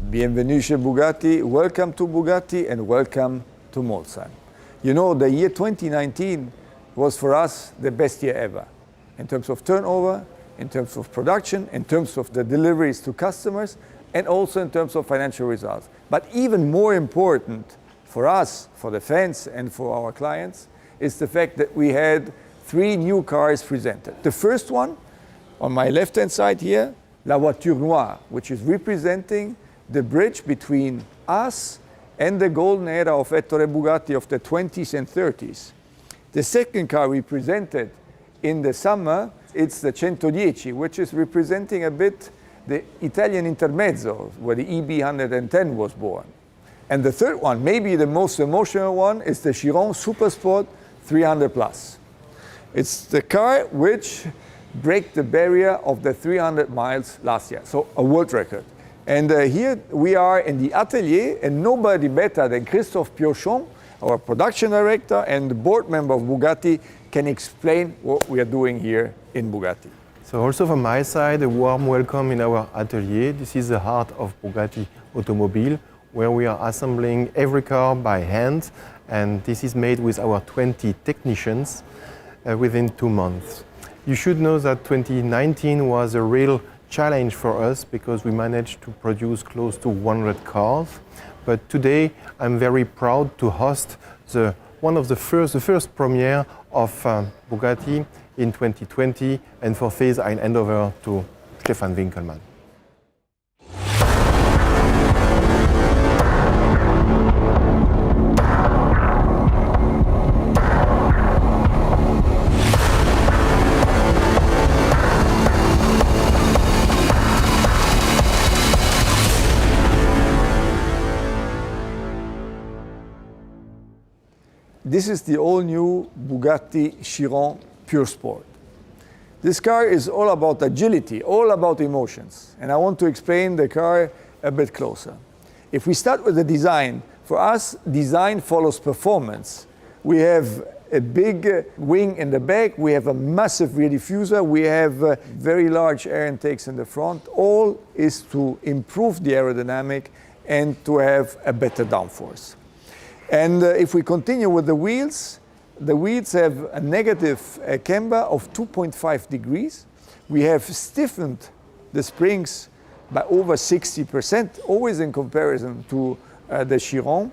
Bienvenue chez Bugatti, welcome to Bugatti and welcome to Molsheim. You know, the year 2019 was for us the best year ever in terms of turnover, in terms of production, in terms of the deliveries to customers, and also in terms of financial results. But even more important for us, for the fans and for our clients, is the fact that we had 3 new cars presented. The first one, on my left-hand side here, La Voiture Noire, which is representing the bridge between us and the golden era of Ettore Bugatti of the 20s and 30s. The second car we presented in the summer, it's the 110, which is representing a bit the Italian intermezzo, where the EB 110 was born. And the third one, maybe the most emotional one, is the Chiron Pur Sport 300 Plus. It's the car which break the barrier of the 300 miles last year, so a world record. And here we are in the atelier, and nobody better than Christophe Piochon, our production director and the board member of Bugatti, can explain what we are doing here in Bugatti. So also from my side, a warm welcome in our atelier. This is the heart of Bugatti Automobile, where we are assembling every car by hand, and this is made with our 20 technicians within 2 months. You should know that 2019 was a real challenge for us because we managed to produce close to 100 cars. But today I'm very proud to host the first premiere of Bugatti in 2020, and for this I hand over to Stefan Winkelmann. This is the all-new Bugatti Chiron Pur Sport. This car is all about agility, all about emotions, and I want to explain the car a bit closer. If we start with the design, for us, design follows performance. We have a big wing in the back, we have a massive rear diffuser, we have very large air intakes in the front. All is to improve the aerodynamic and to have a better downforce. And if we continue with the wheels have a negative camber of 2.5 degrees. We have stiffened the springs by over 60%, always in comparison to the Chiron.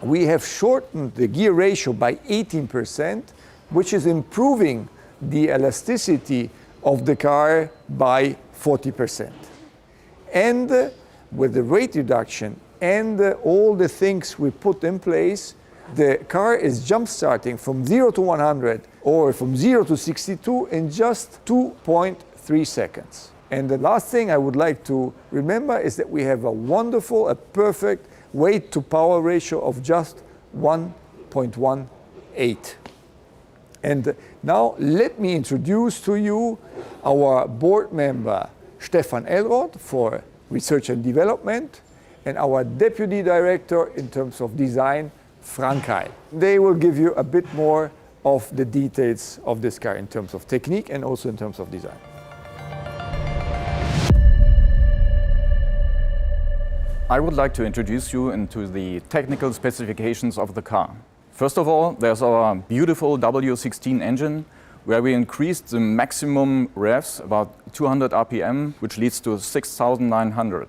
We have shortened the gear ratio by 18%, which is improving the elasticity of the car by 40%. And with the weight reduction and all the things we put in place, the car is jump starting from 0 to 100 or from 0 to 62 in just 2.3 seconds. And the last thing I would like to remember is that we have a perfect weight to power ratio of just 1.18. And now let me introduce to you our board member, Stefan Elroth, for research and development, and our deputy director in terms of design, Frank Heil. They will give you a bit more of the details of this car in terms of technique and also in terms of design. I would like to introduce you into the technical specifications of the car. First of all, there's our beautiful W16 engine, where we increased the maximum revs about 200 RPM, which leads to 6,900.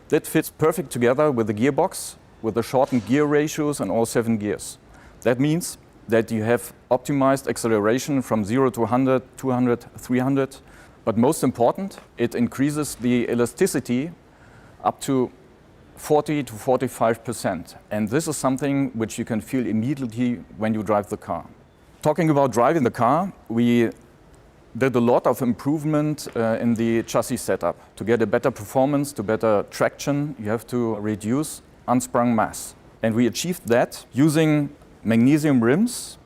That fits perfect together with the gearbox, with the shortened gear ratios and all 7 gears. That means that you have optimized acceleration from 0 to 100, 200, 300. But most important, it increases the elasticity up to 40 to 45%. And this is something which you can feel immediately when you drive the car. Talking about driving the car, we did a lot of improvement in the chassis setup. To get a better performance, to better traction, you have to reduce unsprung mass. And we achieved that using magnesium rims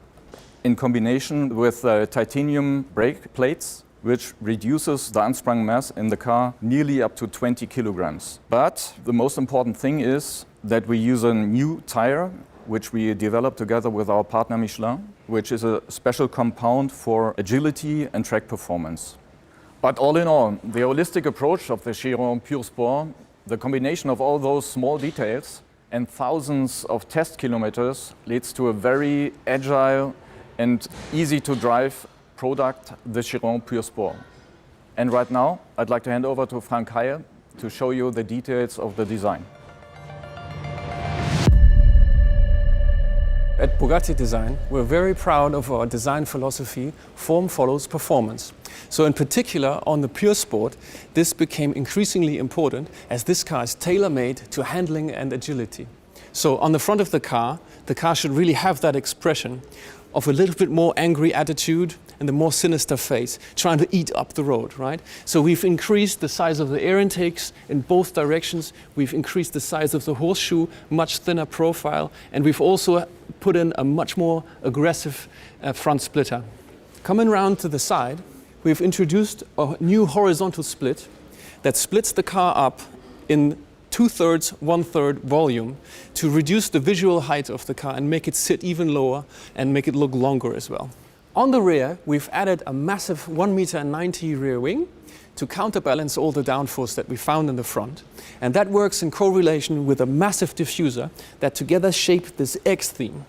in combination with titanium brake plates, which reduces the unsprung mass in the car nearly up to 20 kilograms. But the most important thing is that we use a new tire, which we developed together with our partner Michelin, which is a special compound for agility and track performance. But all in all, the holistic approach of the Chiron Pur Sport The combination of all those small details and thousands of test kilometers leads to a very agile and easy to drive product, the Chiron Pur Sport. And right now, I'd like to hand over to Frank Heyer to show you the details of the design. At Bugatti Design, we're very proud of our design philosophy, form follows performance. So in particular, on the Pure Sport, this became increasingly important as this car is tailor-made to handling and agility. So on the front of the car should really have that expression of a little bit more angry attitude and the more sinister face, trying to eat up the road, right? So we've increased the size of the air intakes in both directions. We've increased the size of the horseshoe, much thinner profile, and we've also put in a much more aggressive front splitter. Coming round to the side, we've introduced a new horizontal split that splits the car up in 2/3, 1/3 volume to reduce the visual height of the car and make it sit even lower and make it look longer as well. On the rear, we've added a massive 1.90 m rear wing to counterbalance all the downforce that we found in the front. And that works in correlation with a massive diffuser that together shape this X theme.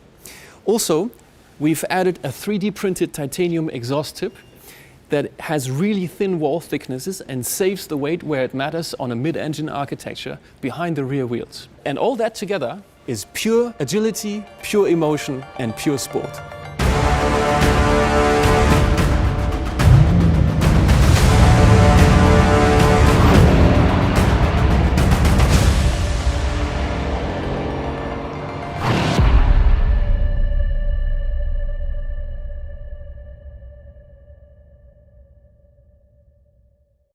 Also, we've added a 3D printed titanium exhaust tip that has really thin wall thicknesses and saves the weight where it matters on a mid-engine architecture behind the rear wheels. And all that together is pure agility, pure emotion, and pure sport.